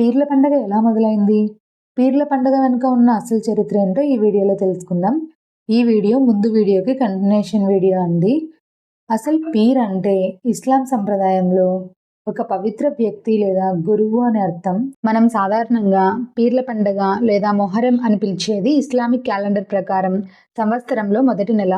పీర్ల పండగ ఎలా మొదలైంది? పీర్ల పండగ వెనుక ఉన్న అసలు చరిత్ర ఏంటో ఈ వీడియోలో తెలుసుకుందాం. ఈ వీడియో ముందు వీడియోకి కంటిన్యూషన్ వీడియో అండి. అసలు పీర్ అంటే ఇస్లాం సంప్రదాయంలో ఒక పవిత్ర వ్యక్తి లేదా గురువు అని అర్థం. మనం సాధారణంగా పీర్ల పండగ లేదా మొహరం అని పిలిచేది ఇస్లామిక్ క్యాలెండర్ ప్రకారం సంవత్సరంలో మొదటి నెల,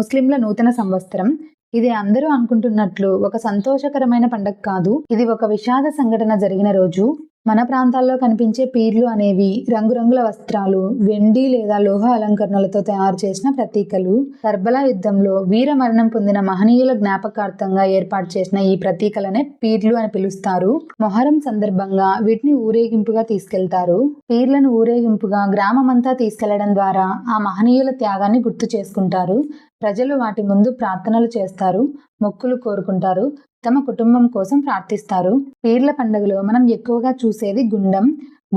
ముస్లింల నూతన సంవత్సరం. ఇది అందరూ అనుకుంటున్నట్లు ఒక సంతోషకరమైన పండగ కాదు. ఇది ఒక విషాద సంఘటన జరిగిన రోజు. మన ప్రాంతాల్లో కనిపించే పీర్లు అనేవి రంగురంగుల వస్త్రాలు, వెండి లేదా లోహ అలంకరణలతో తయారు చేసిన ప్రతీకలు. కర్బలా యుద్ధంలో వీర మరణం పొందిన మహనీయుల జ్ఞాపకార్థంగా ఏర్పాటు చేసిన ఈ ప్రతీకలనే పీర్లు అని పిలుస్తారు. మొహరం సందర్భంగా వీటిని ఊరేగింపుగా తీసుకెళ్తారు. పీర్లను ఊరేగింపుగా గ్రామమంతా తీసుకెళ్లడం ద్వారా ఆ మహనీయుల త్యాగాన్ని గుర్తు చేసుకుంటారు. ప్రజలు వాటి ముందు ప్రార్థనలు చేస్తారు, మొక్కులు కోరుకుంటారు, తమ కుటుంబం కోసం ప్రార్థిస్తారు. పీర్ల పండుగలో మనం ఎక్కువగా చూసేది గుండం.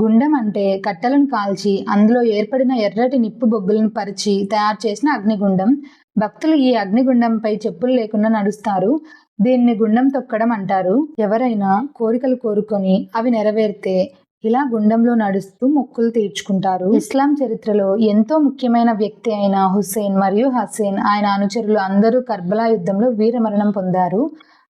గుండం అంటే కట్టెలను కాల్చి అందులో ఏర్పడిన ఎర్రటి నిప్పు బొగ్గులను పరిచి తయారు చేసిన అగ్నిగుండం. భక్తులు ఈ అగ్నిగుండంపై చెప్పులు లేకుండా నడుస్తారు. దీన్ని గుండం తొక్కడం అంటారు. ఎవరైనా కోరికలు కోరుకొని అవి నెరవేరితే ఇలా గుండంలో నడుస్తూ మొక్కులు తీర్చుకుంటారు. ఇస్లాం చరిత్రలో ఎంతో ముఖ్యమైన వ్యక్తి అయిన హుస్సేన్ మరియు హసీన్, ఆయన అనుచరులు అందరూ కర్బలా యుద్ధంలో వీరమరణం పొందారు.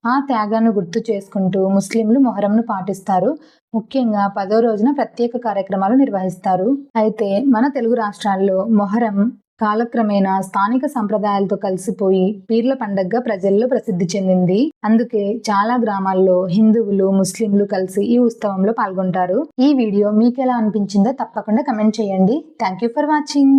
ఆ త్యాగాన్ని గుర్తు చేసుకుంటూ ముస్లింలు మొహరంను పాటిస్తారు. ముఖ్యంగా 10వ రోజున ప్రత్యేక కార్యక్రమాలు నిర్వహిస్తారు. అయితే మన తెలుగు రాష్ట్రాల్లో మొహరం కాలక్రమేణా స్థానిక సంప్రదాయాలతో కలిసిపోయి పీర్ల పండగగా ప్రజల్లో ప్రసిద్ధి చెందింది. అందుకే చాలా గ్రామాల్లో హిందువులు, ముస్లింలు కలిసి ఈ ఉత్సవంలో పాల్గొంటారు. ఈ వీడియో మీకు ఎలా అనిపించిందో తప్పకుండా కమెంట్ చేయండి. Thank you for watching.